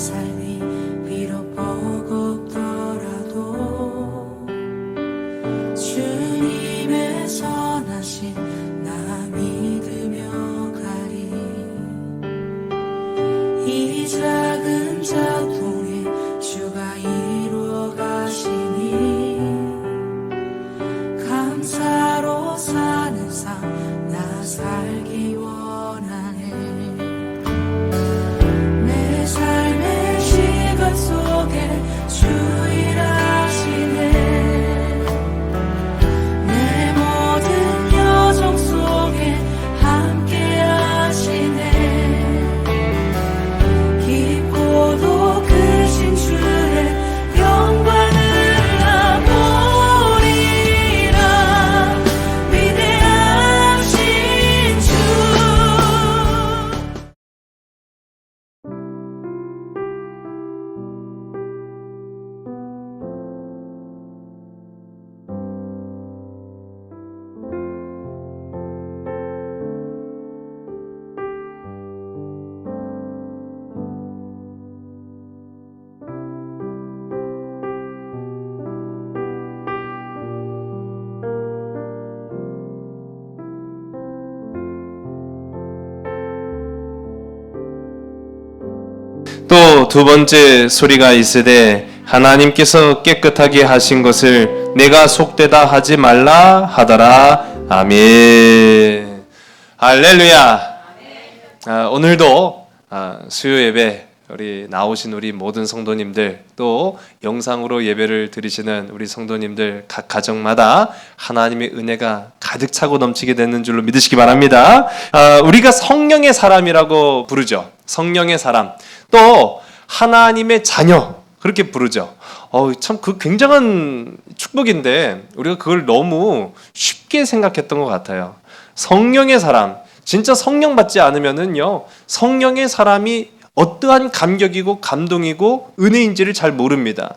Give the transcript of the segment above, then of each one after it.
삶이 비록 버겁더라도 주님의 선하심 나 믿으며 가리. 이 작은 작품에 주가 이루어 가시니 감사로 사는 삶 나 살기 원하네. 내 삶의 시간 속에 주 일하시네. 내 모든 여정 속에 함께 하시네. 깊고도 크신 주의 영광을 보리라. 위대하신 주. 또 두 번째 소리가 있으되 하나님께서 깨끗하게 하신 것을 내가 속되다 하지 말라 하더라. 아멘. 할렐루야. 오늘도 수요 예배 우리 나오신 우리 모든 성도님들, 또 영상으로 예배를 드리시는 우리 성도님들 각 가정마다 하나님의 은혜가 가득 차고 넘치게 되는 줄로 믿으시기 바랍니다. 우리가 성령의 사람이라고 부르죠. 성령의 사람, 또 하나님의 자녀, 그렇게 부르죠. 참 그 굉장한 축복인데 우리가 그걸 너무 쉽게 생각했던 것 같아요. 성령의 사람, 진짜 성령 받지 않으면은요, 성령의 사람이 어떠한 감격이고 감동이고 은혜인지를 잘 모릅니다.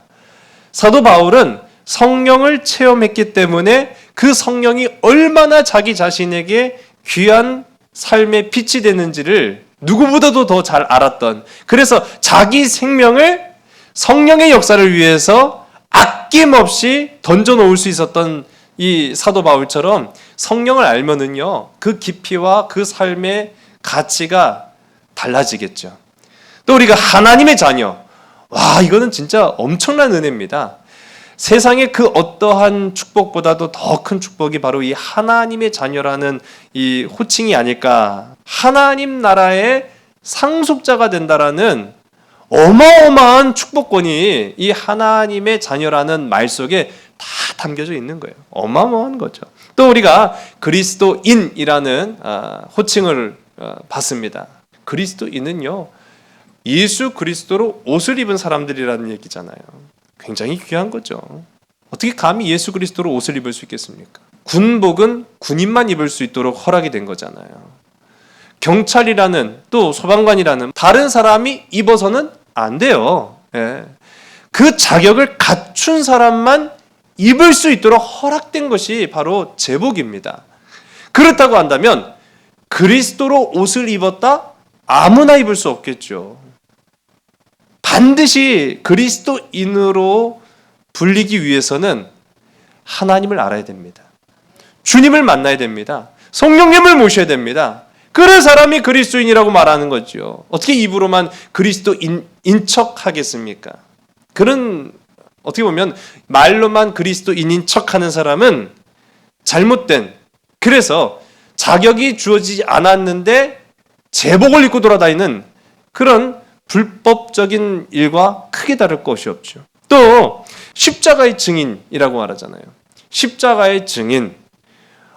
사도 바울은 성령을 체험했기 때문에 그 성령이 얼마나 자기 자신에게 귀한 삶의 빛이 되는지를 누구보다도 더 잘 알았던, 그래서 자기 생명을 성령의 역사를 위해서 아낌없이 던져놓을 수 있었던 이 사도 바울처럼 성령을 알면은요, 그 깊이와 그 삶의 가치가 달라지겠죠. 또 우리가 하나님의 자녀, 이거는 진짜 엄청난 은혜입니다. 세상의 그 어떠한 축복보다도 더 큰 축복이 바로 이 하나님의 자녀라는 이 호칭이 아닐까. 하나님 나라의 상속자가 된다라는 어마어마한 축복권이 이 하나님의 자녀라는 말 속에 다 담겨져 있는 거예요. 어마어마한 거죠. 또 우리가 그리스도인이라는 호칭을 받습니다. 그리스도인은요, 예수 그리스도로 옷을 입은 사람들이라는 얘기잖아요. 굉장히 귀한 거죠. 어떻게 감히 예수 그리스도로 옷을 입을 수 있겠습니까? 군복은 군인만 입을 수 있도록 허락이 된 거잖아요. 경찰이라는, 또 소방관이라는 다른 사람이 입어서는 안 돼요. 그 자격을 갖춘 사람만 입을 수 있도록 허락된 것이 바로 제복입니다. 그렇다고 한다면 그리스도로 옷을 입었다? 아무나 입을 수 없겠죠. 반드시 그리스도인으로 불리기 위해서는 하나님을 알아야 됩니다. 주님을 만나야 됩니다. 성령님을 모셔야 됩니다. 그런 사람이 그리스도인이라고 말하는 거죠. 어떻게 입으로만 그리스도인인 척 하겠습니까? 그런, 어떻게 보면 말로만 그리스도인인 척하는 사람은 잘못된, 그래서 자격이 주어지지 않았는데 제복을 입고 돌아다니는 그런 불법적인 일과 크게 다를 것이 없죠. 또 십자가의 증인이라고 말하잖아요. 십자가의 증인,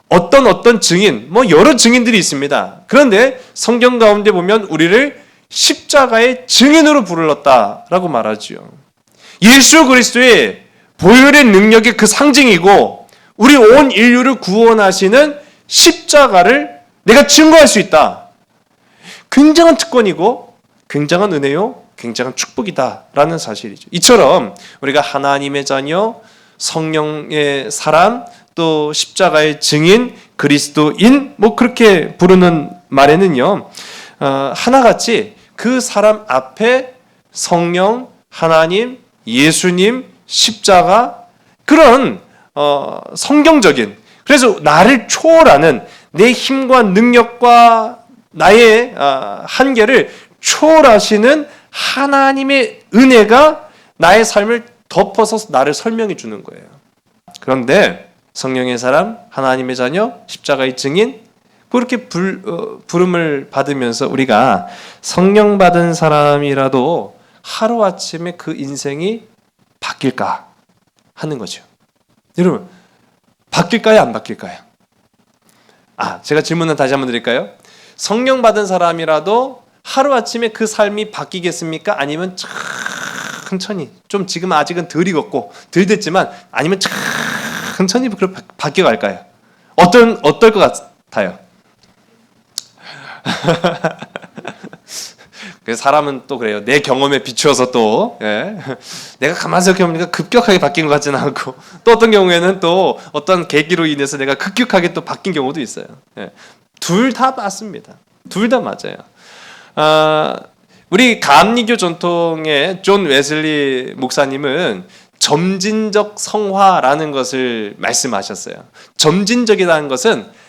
어떤 증인, 여러 증인들이 있습니다. 그런데 성경 가운데 보면 우리를 십자가의 증인으로 불렀다라고 말하죠. 예수 그리스도의 보혈의 능력의 그 상징이고 우리 온 인류를 구원하시는 십자가를 내가 증거할 수 있다. 굉장한 특권이고 굉장한 은혜요, 굉장한 축복이다라는 사실이죠. 이처럼 우리가 하나님의 자녀, 성령의 사람, 또 십자가의 증인, 그리스도인, 그렇게 부르는 말에는요, 하나같이 그 사람 앞에 성령, 하나님, 예수님, 십자가 그런 성경적인 그래서 나를 초월하는 내 힘과 능력과 나의 한계를 초월하시는 하나님의 은혜가 나의 삶을 덮어서 나를 설명해 주는 거예요. 그런데 성령의 사람, 하나님의 자녀, 십자가의 증인 그렇게 부름을 받으면서 우리가 성령 받은 사람이라도 하루아침에 그 인생이 바뀔까 하는 거죠. 여러분 바뀔까요? 안 바뀔까요? 제가 질문을 다시 한번 드릴까요? 성령 받은 사람이라도 하루아침에 그 삶이 바뀌겠습니까? 아니면 천천히 좀 지금 아직은 덜 익었고 덜 됐지만 아니면 천천히 바뀌어갈까요? 어떨 것 같아요? 그래서 사람은 또 그래요. 내 경험에 비추어서 또 내가 가만히 생각해보니까 급격하게 바뀐 것 같지는 않고 또 어떤 경우에는 또 어떤 계기로 인해서 내가 급격하게 또 바뀐 경우도 있어요. 둘 다 맞습니다. 둘 다 맞아요. 우리 감리교 전통의 존 웨슬리 목사님은 점진적 성화라는 것을 말씀하셨어요. 점진적이라는 것은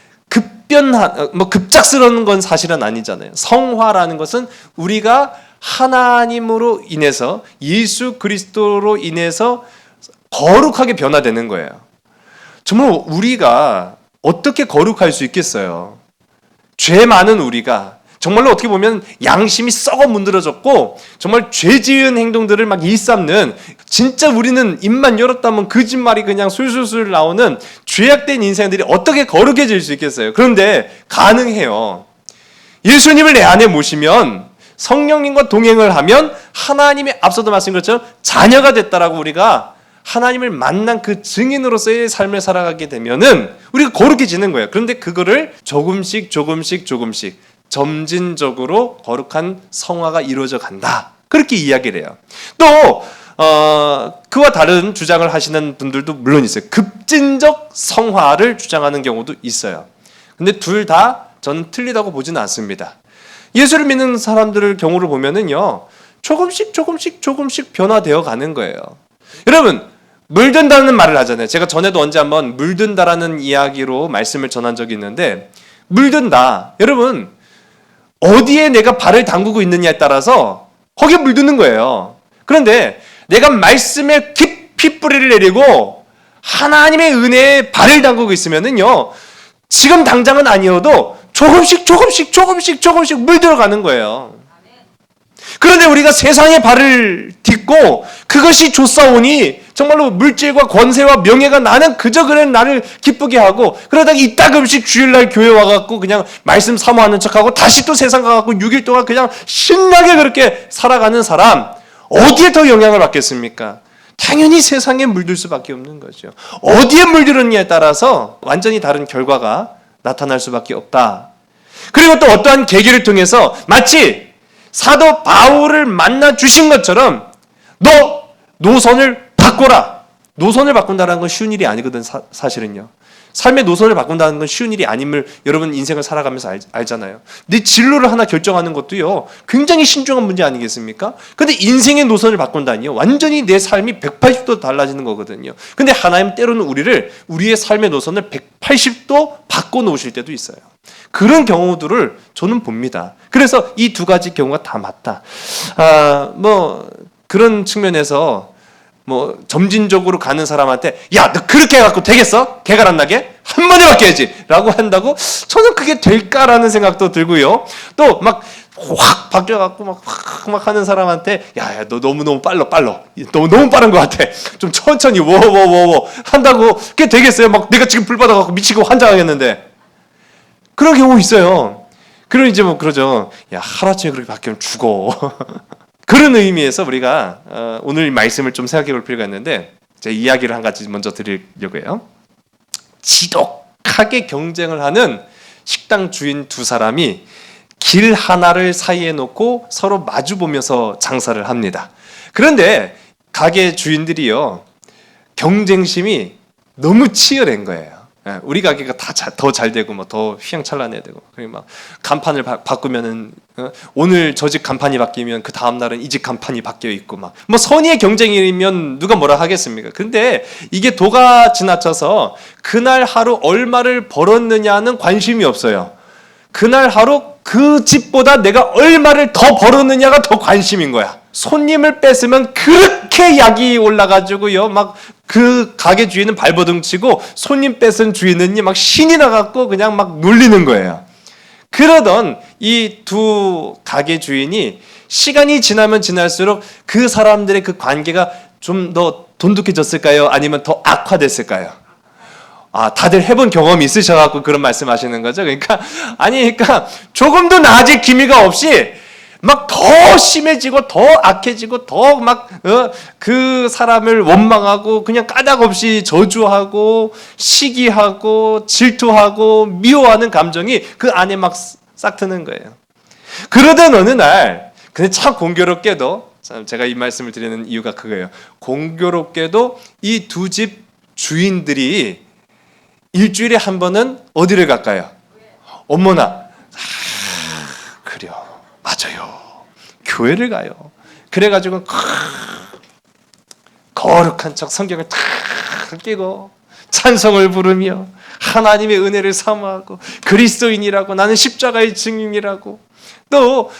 급작스러운 건 사실은 아니잖아요. 성화라는 것은 우리가 하나님으로 인해서 예수 그리스도로 인해서 거룩하게 변화되는 거예요. 정말 우리가 어떻게 거룩할 수 있겠어요? 죄 많은 우리가 정말로 어떻게 보면 양심이 썩어 문드러졌고 정말 죄 지은 행동들을 막 일삼는 진짜 우리는 입만 열었다면 거짓말이 그냥 술술술 나오는 죄악된 인생들이 어떻게 거룩해질 수 있겠어요? 그런데 가능해요. 예수님을 내 안에 모시면 성령님과 동행을 하면 하나님의 앞서도 말씀드린 것처럼 자녀가 됐다라고 우리가 하나님을 만난 그 증인으로서의 삶을 살아가게 되면은 우리가 거룩해지는 거예요. 그런데 그거를 조금씩 점진적으로 거룩한 성화가 이루어져 간다. 그렇게 이야기를 해요. 또 그와 다른 주장을 하시는 분들도 물론 있어요. 급진적 성화를 주장하는 경우도 있어요. 근데 둘 다 저는 틀리다고 보지는 않습니다. 예수를 믿는 사람들의 경우를 보면은요. 조금씩 변화되어 가는 거예요. 여러분 물든다는 말을 하잖아요. 제가 전에도 언제 한번 물든다라는 이야기로 말씀을 전한 적이 있는데 물든다. 여러분 어디에 내가 발을 담그고 있느냐에 따라서 거기에 물드는 거예요. 그런데 내가 말씀에 깊이 뿌리를 내리고 하나님의 은혜에 발을 담그고 있으면은요. 지금 당장은 아니어도 조금씩 물들어가는 거예요. 그런데 우리가 세상에 발을 딛고 그것이 좋사오니 정말로 물질과 권세와 명예가 나는 그저 그래 나를 기쁘게 하고 그러다가 이따금씩 주일날 교회 와갖고 그냥 말씀 사모하는 척하고 다시 또 세상 가갖고 6일 동안 그냥 신나게 그렇게 살아가는 사람 어디에 더 영향을 받겠습니까? 당연히 세상에 물들 수밖에 없는 거죠. 어디에 물들었냐에 따라서 완전히 다른 결과가 나타날 수밖에 없다. 그리고 또 어떠한 계기를 통해서 마치 사도 바울을 만나 주신 것처럼 너 노선을 바꿔라. 노선을 바꾼다는 건 쉬운 일이 아니거든 사실은요. 삶의 노선을 바꾼다는 건 쉬운 일이 아님을 여러분 인생을 살아가면서 알잖아요. 내 진로를 하나 결정하는 것도요. 굉장히 신중한 문제 아니겠습니까? 근데 인생의 노선을 바꾼다니요. 완전히 내 삶이 180도 달라지는 거거든요. 근데 하나님 때로는 우리의 삶의 노선을 180도 바꿔놓으실 때도 있어요. 그런 경우들을 저는 봅니다. 그래서 이 두 가지 경우가 다 맞다. 그런 측면에서 점진적으로 가는 사람한테 야, 너 그렇게 해갖고 되겠어? 개가 안 나게? 한 번에 바뀌어야지 라고 한다고 저는 그게 될까라는 생각도 들고요. 또 막 확 바뀌어갖고 막 하는 사람한테 야, 너 너무 빨라. 너무 빠른 것 같아. 좀 천천히 한다고 그게 되겠어요? 막 내가 지금 불 받아갖고 미치고 환장하겠는데. 그런 경우 있어요. 그럼 이제 그러죠. 야, 하루아침에 그렇게 바뀌면 죽어. 그런 의미에서 우리가 오늘 말씀을 좀 생각해 볼 필요가 있는데 제 이야기를 한 가지 먼저 드리려고 해요. 지독하게 경쟁을 하는 식당 주인 두 사람이 길 하나를 사이에 놓고 서로 마주보면서 장사를 합니다. 그런데 가게 주인들이요. 경쟁심이 너무 치열한 거예요. 예, 우리 가게가 다 더 잘 되고 뭐 더 휘황찬란해야 되고 그리고 막 간판을 바꾸면은 오늘 저 집 간판이 바뀌면 그 다음 날은 이 집 간판이 바뀌어 있고 막 뭐 선의의 경쟁이면 누가 뭐라 하겠습니까? 근데 이게 도가 지나쳐서 그날 하루 얼마를 벌었느냐는 관심이 없어요. 그날 하루 그 집보다 내가 얼마를 더 벌었느냐가 더 관심인 거야. 손님을 뺏으면 그렇게 약이 올라가지고요. 막 그 가게 주인은 발버둥 치고 손님 뺏은 주인은 막 신이 나갖고 그냥 막 놀리는 거예요. 그러던 이 두 가게 주인이 시간이 지나면 지날수록 그 사람들의 그 관계가 좀 더 돈독해졌을까요? 아니면 더 악화됐을까요? 아, 다들 해본 경험이 있으셔갖고 그런 말씀하시는 거죠. 그러니까 조금도 나아질 기미가 없이 막 더 심해지고 더 악해지고 더 막 그 사람을 원망하고 그냥 까닭 없이 저주하고 시기하고 질투하고 미워하는 감정이 그 안에 막 싹 트는 거예요. 그러던 어느 날, 근데 참 공교롭게도 제가 이 말씀을 드리는 이유가 그거예요. 공교롭게도 이 두 집 주인들이 일주일에 한 번은 어디를 갈까요? 어머나, 그래요. 맞아요. 교회를 가요. 그래가지고 거룩한 척 성경을 탁 끼고 찬송을 부르며 하나님의 은혜를 사모하고 그리스도인이라고 나는 십자가의 증인이라고 또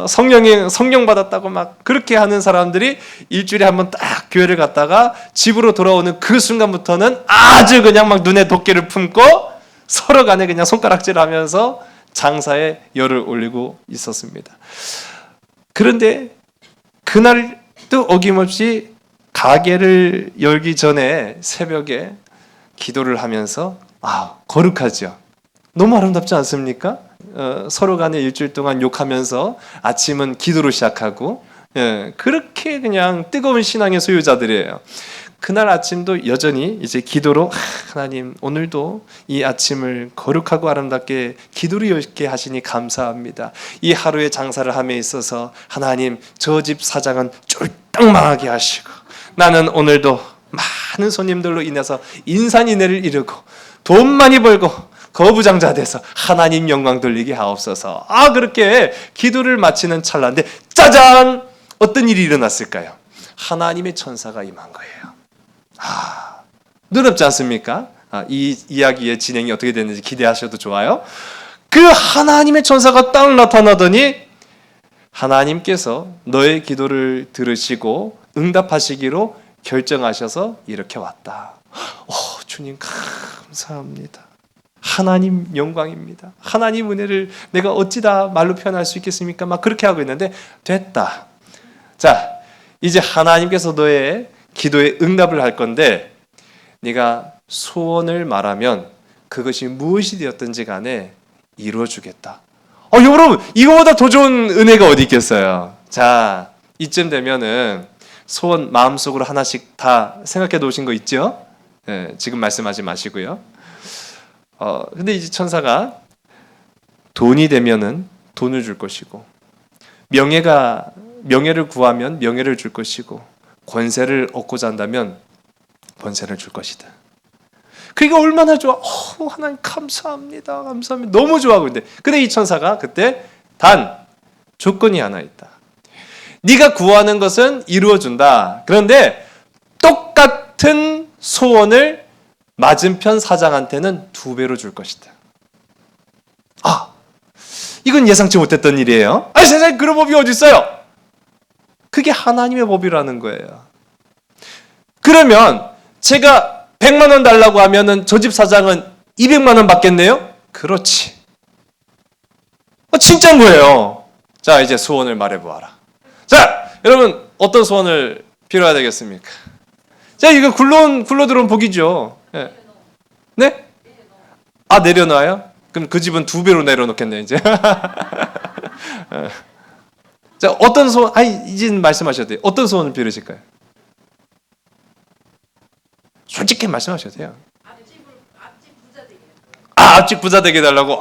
성령 받았다고 막 그렇게 하는 사람들이 일주일에 한 번 딱 교회를 갔다가 집으로 돌아오는 그 순간부터는 아주 그냥 막 눈에 도끼를 품고 서로 간에 그냥 손가락질하면서 장사에 열을 올리고 있었습니다. 그런데 그날도 어김없이 가게를 열기 전에 새벽에 기도를 하면서 거룩하죠. 너무 아름답지 않습니까? 서로 간에 일주일 동안 욕하면서 아침은 기도로 시작하고 그렇게 그냥 뜨거운 신앙의 소유자들이에요. 그날 아침도 여전히 이제 기도로 하나님 오늘도 이 아침을 거룩하고 아름답게 기도로 열게 하시니 감사합니다. 이 하루의 장사를 함에 있어서 하나님 저 집 사장은 쫄딱 망하게 하시고 나는 오늘도 많은 손님들로 인해서 인산인해를 이루고 돈 많이 벌고 거부장자 돼서 하나님 영광 돌리게 하옵소서. 그렇게 기도를 마치는 찰나인데 짜잔! 어떤 일이 일어났을까요? 하나님의 천사가 임한 거예요. 놀랍지 않습니까? 이 이야기의 진행이 어떻게 됐는지 기대하셔도 좋아요. 그 하나님의 천사가 딱 나타나더니 하나님께서 너의 기도를 들으시고 응답하시기로 결정하셔서 이렇게 왔다. 주님 감사합니다. 하나님 영광입니다. 하나님 은혜를 내가 어찌다 말로 표현할 수 있겠습니까? 막 그렇게 하고 있는데 됐다. 자, 이제 하나님께서 너의 기도에 응답을 할 건데 네가 소원을 말하면 그것이 무엇이 되었든지 간에 이루어주겠다. 여러분 이거보다 더 좋은 은혜가 어디 있겠어요? 자, 이쯤 되면은 소원 마음속으로 하나씩 다 생각해 놓으신 거 있죠? 지금 말씀하지 마시고요. 근데 이제 천사가 돈이 되면은 돈을 줄 것이고 명예를 구하면 명예를 줄 것이고 권세를 얻고자 한다면 권세를 줄 것이다. 그게 얼마나 좋아. 하나님 감사합니다. 감사합니다. 너무 좋아하고 있는데 근데 이 천사가 그때 단 조건이 하나 있다. 네가 구하는 것은 이루어준다. 그런데 똑같은 소원을 맞은편 사장한테는 2배로 줄 것이다. 이건 예상치 못했던 일이에요. 세상에 그런 법이 어디 있어요? 그게 하나님의 법이라는 거예요. 그러면 제가 100만 원 달라고 하면은 저 집 사장은 200만 원 받겠네요? 그렇지. 진짜인 거예요. 자, 이제 소원을 말해보아라. 자, 여러분 어떤 소원을 빌어야 되겠습니까? 자, 이거 굴러 들어온 복이죠. 네? 내려놔요? 그럼 그 집은 2배로 내려놓겠네 이제. 자, 어떤 소원? 이제 말씀하셔도 돼요. 어떤 소원을 빌으실까요? 솔직히 말씀하셔도 돼요. 앞집 부자 되게 해달라고.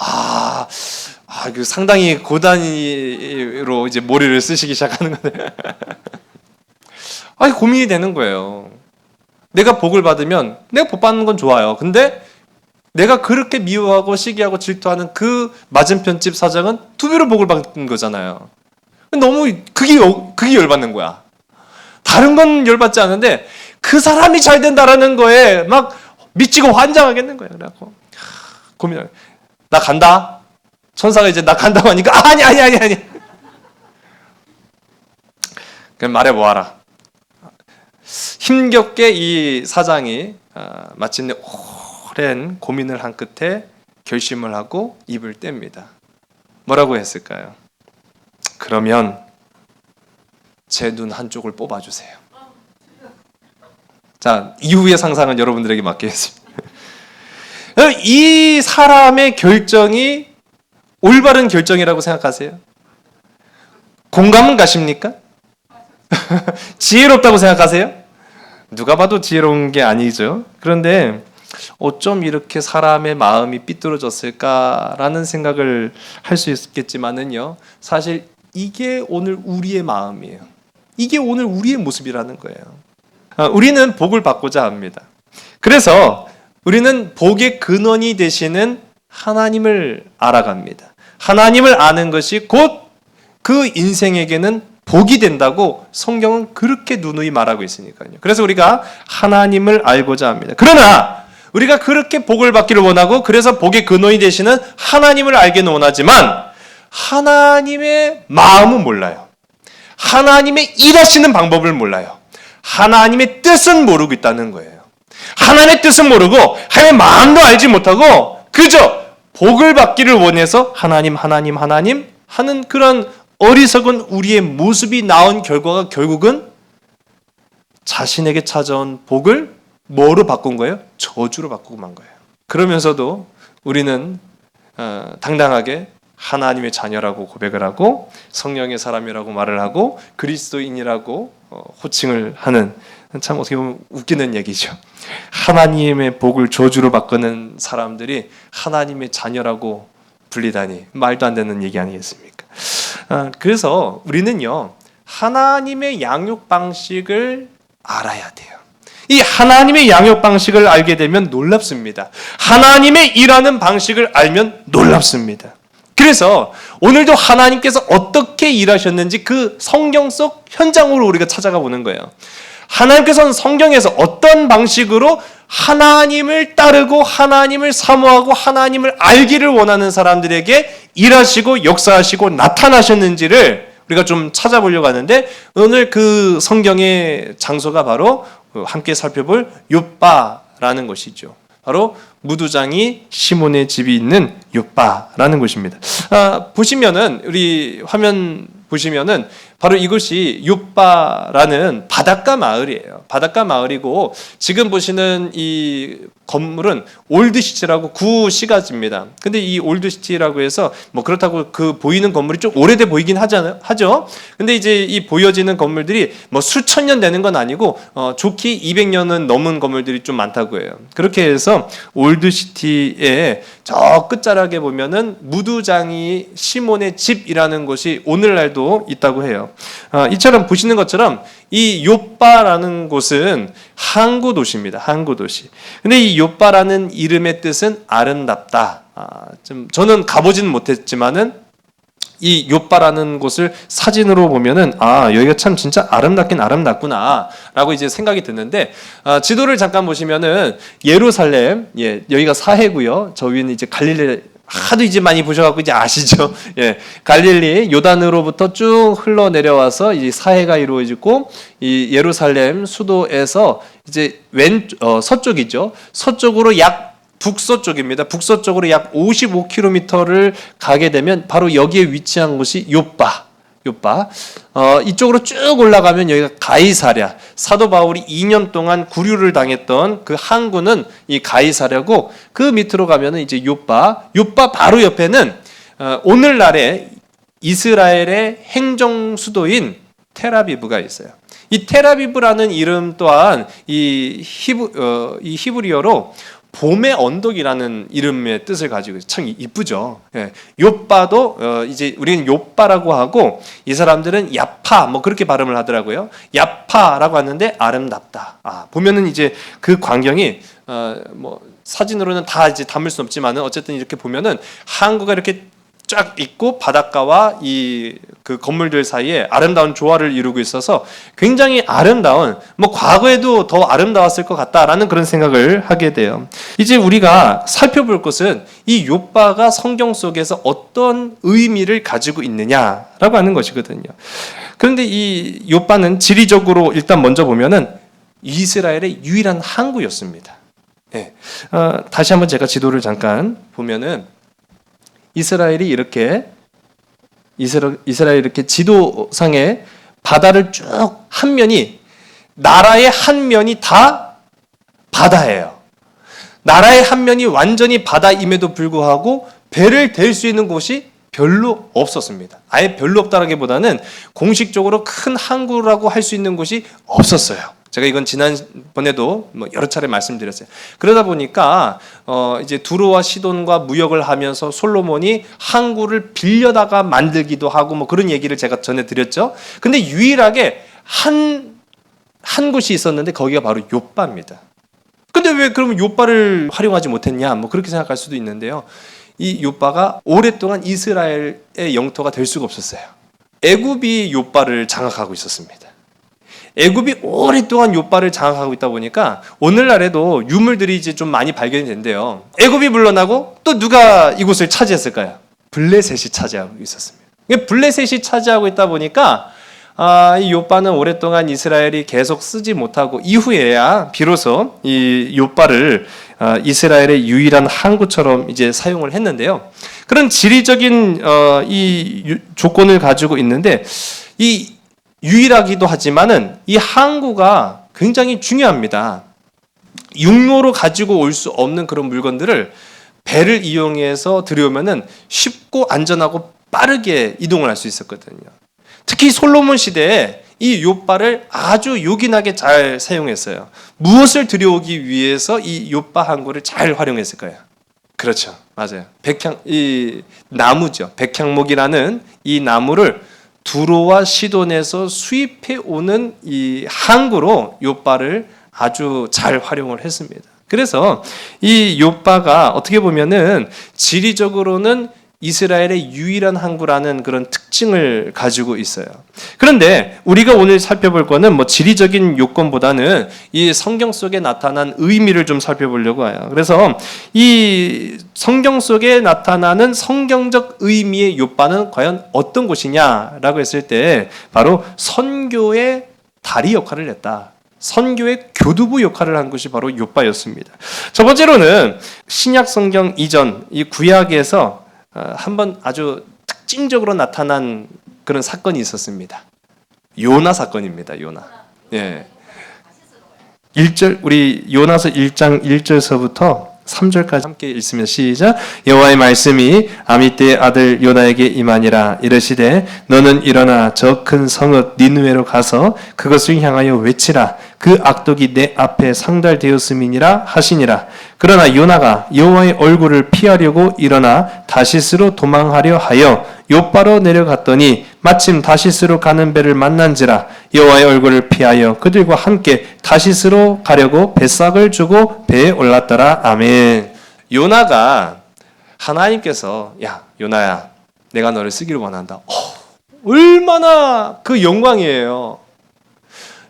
그 상당히 고단위로 이제 머리를 쓰시기 시작하는 건데. 고민이 되는 거예요. 내가 복을 받으면 내가 복 받는 건 좋아요. 근데 내가 그렇게 미워하고 시기하고 질투하는 그 맞은편 집 사장은 두 배로 복을 받은 거잖아요. 너무 그게 열받는 거야. 다른 건 열받지 않은데 그 사람이 잘 된다라는 거에 막 미치고 환장하겠는 거야. 그래갖고 고민을. 나 간다. 천사가 이제 나 간다고 하니까 아니. 그럼 말해보아라. 힘겹게 이 사장이 마침내 오랜 고민을 한 끝에 결심을 하고 입을 뗍니다. 뭐라고 했을까요? 그러면 제 눈 한쪽을 뽑아주세요. 자, 이후의 상상은 여러분들에게 맡기겠습니다. 이 사람의 결정이 올바른 결정이라고 생각하세요? 공감은 가십니까? 지혜롭다고 생각하세요? 누가 봐도 지혜로운 게 아니죠. 그런데 어쩜 이렇게 사람의 마음이 삐뚤어졌을까라는 생각을 할 수 있겠지만은요, 사실 이게 오늘 우리의 마음이에요. 이게 오늘 우리의 모습이라는 거예요. 우리는 복을 받고자 합니다. 그래서 우리는 복의 근원이 되시는 하나님을 알아갑니다. 하나님을 아는 것이 곧 그 인생에게는 복이 된다고 성경은 그렇게 누누이 말하고 있으니까요. 그래서 우리가 하나님을 알고자 합니다. 그러나 우리가 그렇게 복을 받기를 원하고 그래서 복의 근원이 되시는 하나님을 알기는 원하지만 하나님의 마음은 몰라요. 하나님의 일하시는 방법을 몰라요. 하나님의 뜻은 모르고 있다는 거예요. 하나님의 뜻은 모르고 하나님의 마음도 알지 못하고 그저 복을 받기를 원해서 하나님 하는 그런 어리석은 우리의 모습이 나온 결과가 결국은 자신에게 찾아온 복을 뭐로 바꾼 거예요? 저주로 바꾸고 만 거예요. 그러면서도 우리는 당당하게 하나님의 자녀라고 고백을 하고 성령의 사람이라고 말을 하고 그리스도인이라고 호칭을 하는 참 어떻게 보면 웃기는 얘기죠. 하나님의 복을 저주로 바꾸는 사람들이 하나님의 자녀라고 불리다니 말도 안 되는 얘기 아니겠습니까? 그래서 우리는요 하나님의 양육 방식을 알아야 돼요. 이 하나님의 양육 방식을 알게 되면 놀랍습니다. 하나님의 일하는 방식을 알면 놀랍습니다. 그래서 오늘도 하나님께서 어떻게 일하셨는지 그 성경 속 현장으로 우리가 찾아가 보는 거예요. 하나님께서는 성경에서 어떤 방식으로 하나님을 따르고 하나님을 사모하고 하나님을 알기를 원하는 사람들에게 일하시고 역사하시고 나타나셨는지를 우리가 좀 찾아보려고 하는데 오늘 그 성경의 장소가 바로 함께 살펴볼 욥바라는 것이죠. 바로 무두장이 시몬의 집이 있는 욥바라는 곳입니다. 보시면은 우리 화면 보시면은 바로 이것이 욥바라는 바닷가 마을이에요. 바닷가 마을이고 지금 보시는 이 건물은 올드시티라고 구시가지입니다. 근데 이 올드시티라고 해서 뭐 그렇다고 그 보이는 건물이 좀 오래돼 보이긴 하죠. 근데 이제 이 보여지는 건물들이 뭐 수천 년 되는 건 아니고 좋게 200년은 넘은 건물들이 좀 많다고 해요. 그렇게 해서 올드시티의 저 끝자락에 보면은 무두장이 시몬의 집이라는 곳이 오늘날도 있다고 해요. 이처럼 보시는 것처럼 이 욥바라는 곳은 항구 도시입니다. 항구 도시. 근데 이 욥바라는 이름의 뜻은 아름답다. 좀 저는 가보지는 못했지만은 이 욥바라는 곳을 사진으로 보면은 여기가 참 진짜 아름답긴 아름답구나라고 이제 생각이 드는데 지도를 잠깐 보시면은 예루살렘 여기가 사해고요. 저 위는 이제 갈릴리 하도 이제 많이 보셔갖고 이제 아시죠? 갈릴리 요단으로부터 쭉 흘러 내려와서 이제 사해가 이루어지고 이 예루살렘 수도에서 이제 서쪽이죠. 서쪽으로 약 북서쪽입니다. 북서쪽으로 약 55km를 가게 되면 바로 여기에 위치한 곳이 욥바. 이쪽으로 쭉 올라가면 여기가 가이사랴. 사도 바울이 2년 동안 구류를 당했던 그 항구는 이 가이사랴고 그 밑으로 가면은 이제 욥바 바로 옆에는 오늘날의 이스라엘의 행정 수도인 텔아비브가 있어요. 이 텔아비브라는 이름 또한 이 히브리어로 봄의 언덕이라는 이름의 뜻을 가지고 있어요. 참 이쁘죠. 욥바도 이제 우리는 욥바라고 하고 이 사람들은 야파 뭐 그렇게 발음을 하더라고요. 야파라고 하는데 아름답다. 보면은 이제 그 광경이 뭐 사진으로는 다 이제 담을 수 없지만은 어쨌든 이렇게 보면은 항구가 이렇게 쫙 있고 바닷가와 이 그 건물들 사이에 아름다운 조화를 이루고 있어서 굉장히 아름다운, 뭐 과거에도 더 아름다웠을 것 같다라는 그런 생각을 하게 돼요. 이제 우리가 살펴볼 것은 이 욥바가 성경 속에서 어떤 의미를 가지고 있느냐라고 하는 것이거든요. 그런데 이 욥바는 지리적으로 일단 먼저 보면은 이스라엘의 유일한 항구였습니다. 네. 다시 한번 제가 지도를 잠깐 보면은 이스라엘이 이렇게 지도상에 바다를 쭉 한 면이, 나라의 한 면이 다 바다예요. 나라의 한 면이 완전히 바다임에도 불구하고 배를 댈 수 있는 곳이 별로 없었습니다. 아예 별로 없다라기보다는 공식적으로 큰 항구라고 할 수 있는 곳이 없었어요. 제가 이건 지난번에도 뭐 여러 차례 말씀드렸어요. 그러다 보니까 이제 두로와 시돈과 무역을 하면서 솔로몬이 항구를 빌려다가 만들기도 하고 뭐 그런 얘기를 제가 전에 드렸죠. 근데 유일하게 한 곳이 있었는데 거기가 바로 욥바입니다. 근데 왜 그러면 욥바를 활용하지 못했냐? 뭐 그렇게 생각할 수도 있는데요. 이 욥바가 오랫동안 이스라엘의 영토가 될 수가 없었어요. 애굽이 욥바를 장악하고 있었습니다. 애굽이 오랫동안 욥바를 장악하고 있다 보니까 오늘날에도 유물들이 이제 좀 많이 발견이 된대요. 애굽이 물러나고 또 누가 이곳을 차지했을까요? 블레셋이 차지하고 있었습니다. 블레셋이 차지하고 있다 보니까 이 욥바는 오랫동안 이스라엘이 계속 쓰지 못하고 이후에야 비로소 이 욥바를 이스라엘의 유일한 항구처럼 이제 사용을 했는데요. 그런 지리적인 이 조건을 가지고 있는데 이 유일하기도 하지만은 이 항구가 굉장히 중요합니다. 육로로 가지고 올 수 없는 그런 물건들을 배를 이용해서 들여오면은 쉽고 안전하고 빠르게 이동을 할 수 있었거든요. 특히 솔로몬 시대에 이 욥바를 아주 요긴하게 잘 사용했어요. 무엇을 들여오기 위해서 이 욥바 항구를 잘 활용했을까요? 그렇죠, 맞아요. 이 나무죠. 백향목이라는 이 나무를 두로와 시돈에서 수입해 오는 이 항구로 욥바를 아주 잘 활용을 했습니다. 그래서 이 욥바가 어떻게 보면은 지리적으로는 이스라엘의 유일한 항구라는 그런 특징을 가지고 있어요. 그런데 우리가 오늘 살펴볼 거는 뭐 지리적인 요건보다는 이 성경 속에 나타난 의미를 좀 살펴보려고 해요. 그래서 이 성경 속에 나타나는 성경적 의미의 욥바는 과연 어떤 곳이냐라고 했을 때 바로 선교의 다리 역할을 했다. 선교의 교두부 역할을 한 것이 바로 욥바였습니다. 첫 번째로는 신약 성경 이전 이 구약에서 한번 아주 특징적으로 나타난 그런 사건이 있었습니다. 요나 사건입니다. 요나. 예. 1절 우리 요나서 1장 1절서부터 3절까지 함께 읽으면 시작. 여호와의 말씀이 아미떼의 아들 요나에게 임하니라. 이르시되 너는 일어나 저 큰 성읍 니느웨로 가서 그것을 향하여 외치라. 그 악독이 내 앞에 상달되었음이니라 하시니라. 그러나 요나가 여호와의 얼굴을 피하려고 일어나 다시스로 도망하려 하여 욥바로 내려갔더니 마침 다시스로 가는 배를 만난지라. 여호와의 얼굴을 피하여 그들과 함께 다시스로 가려고 뱃삭을 주고 배에 올랐더라. 아멘. 요나가 하나님께서 야 요나야 내가 너를 쓰기를 원한다. 얼마나 그 영광이에요.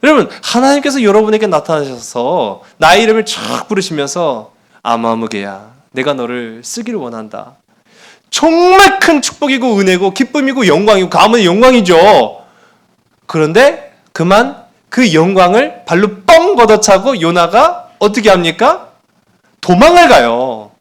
여러분 하나님께서 여러분에게 나타나셔서 나의 이름을 쫙 부르시면서 아마무게야 내가 너를 쓰기를 원한다. 정말 큰 축복이고 은혜고 기쁨이고 영광이고 가문의 영광이죠. 그런데 그만 그 영광을 발로 뻥 걷어차고 요나가 어떻게 합니까? 도망을 가요.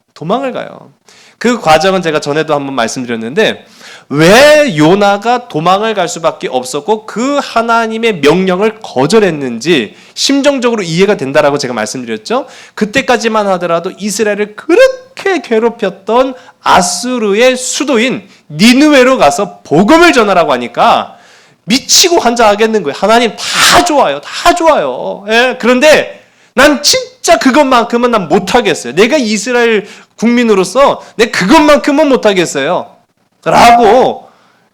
그 과정은 제가 전에도 한번 말씀드렸는데 왜 요나가 도망을 갈 수밖에 없었고 그 하나님의 명령을 거절했는지 심정적으로 이해가 된다라고 제가 말씀드렸죠. 그때까지만 하더라도 이스라엘을 그렇게 괴롭혔던 아수르의 수도인 니느웨로 가서 복음을 전하라고 하니까 미치고 환장하겠는 거예요. 하나님 다 좋아요. 예, 그런데 난 진짜 그것만큼은 난 못하겠어요. 내가 이스라엘 국민으로서 내가 그것만큼은 못하겠어요. 라고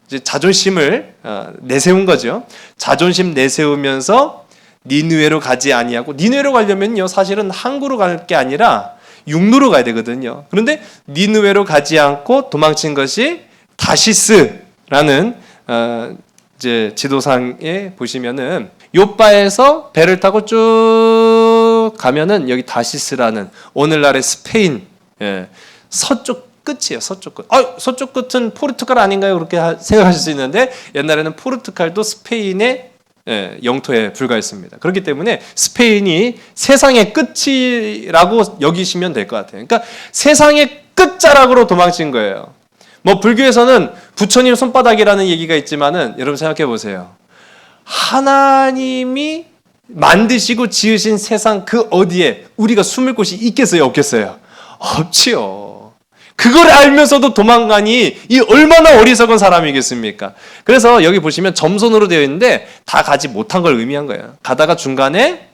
이제 자존심을 내세운 거죠. 자존심 내세우면서 니느웨로 가지 아니하고 니느웨로 가려면요 사실은 항구로 갈 게 아니라 육로로 가야 되거든요. 그런데 니느웨로 가지 않고 도망친 것이 다시스라는 이제 지도상에 보시면은 요빠에서 배를 타고 쭉 가면은 여기 다시스라는 오늘날의 스페인 서쪽 끝이에요. 서쪽 끝. 서쪽 끝은 포르투갈 아닌가요? 그렇게 생각하실 수 있는데 옛날에는 포르투갈도 스페인의 영토에 불과했습니다. 그렇기 때문에 스페인이 세상의 끝이라고 여기시면 될 것 같아요. 그러니까 세상의 끝자락으로 도망친 거예요. 뭐 불교에서는 부처님 손바닥이라는 얘기가 있지만은 여러분 생각해 보세요. 하나님이 만드시고 지으신 세상 그 어디에 우리가 숨을 곳이 있겠어요, 없겠어요? 없지요. 그걸 알면서도 도망가니 이 얼마나 어리석은 사람이겠습니까? 그래서 여기 보시면 점선으로 되어 있는데 다 가지 못한 걸 의미한 거예요. 가다가 중간에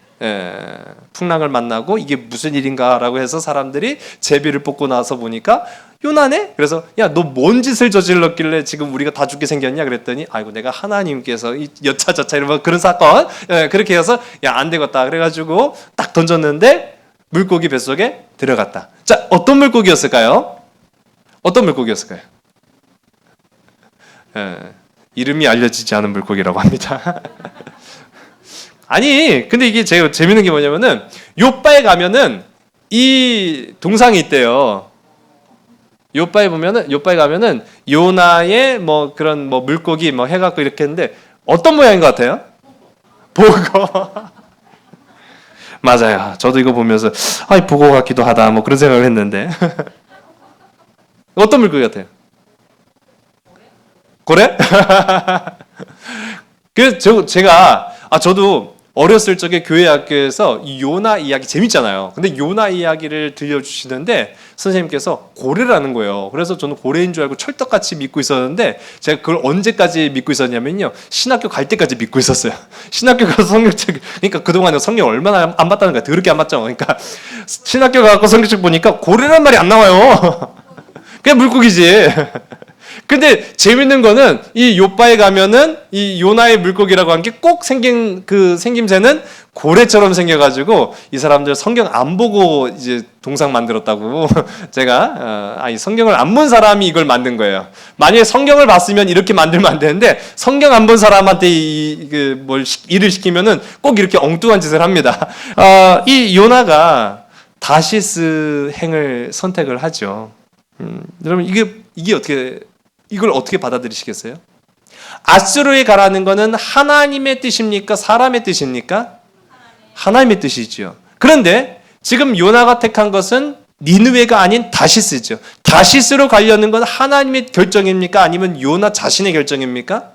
풍랑을 만나고 이게 무슨 일인가라고 해서 사람들이 제비를 뽑고 나서 보니까 요나네? 그래서 야, 너 뭔 짓을 저질렀길래 지금 우리가 다 죽게 생겼냐? 그랬더니 아이고 내가 하나님께서 여차저차 이런 그런 사건 그렇게 해서 야, 안 되겠다 그래가지고 딱 던졌는데 물고기 뱃속에 들어갔다. 자, 어떤 물고기였을까요? 어떤 물고기였을까요? 이름이 알려지지 않은 물고기라고 합니다. 아니, 근데 이게 제가 재밌는 게 뭐냐면은 요빠에 가면은 이 동상이 있대요. 요빠에 가면은 요나의 뭐 그런 뭐 물고기 뭐 해갖고 이렇게 했는데 어떤 모양인 것 같아요? 보고. 맞아요. 저도 이거 보면서 보고 같기도 하다 뭐 그런 생각을 했는데 어떤 물고기 같아요? 고래? 그래서 저도 어렸을 적에 교회 학교에서 이 요나 이야기 재밌잖아요. 근데 요나 이야기를 들려주시는데 선생님께서 고래라는 거예요. 그래서 저는 고래인 줄 알고 철떡같이 믿고 있었는데 제가 그걸 언제까지 믿고 있었냐면요. 신학교 갈 때까지 믿고 있었어요. 신학교 가서 성경책, 그러니까 그동안에 성경 얼마나 안 봤다는 거야. 더럽게 안 봤죠. 그러니까 신학교 가서 성경책 보니까 고래란 말이 안 나와요. 그냥 물고기지. 근데 재밌는 거는 이 요빠에 가면은 이 요나의 물고기라고 한 게 꼭 생긴 그 생김새는 고래처럼 생겨가지고 이 사람들 성경 안 보고 이제 동상 만들었다고 제가 이 성경을 안 본 사람이 이걸 만든 거예요. 만약에 성경을 봤으면 이렇게 만들면 안 되는데 성경 안 본 사람한테 뭘 일을 시키면은 꼭 이렇게 엉뚱한 짓을 합니다. 이 요나가 다시스 행을 선택을 하죠. 여러분 이걸 어떻게 받아들이시겠어요? 아수르에 가라는 것은 하나님의 뜻입니까? 사람의 뜻입니까? 하나님의 뜻이죠. 그런데 지금 요나가 택한 것은 니느웨가 아닌 다시스죠. 다시스로 가려는 건 하나님의 결정입니까? 아니면 요나 자신의 결정입니까?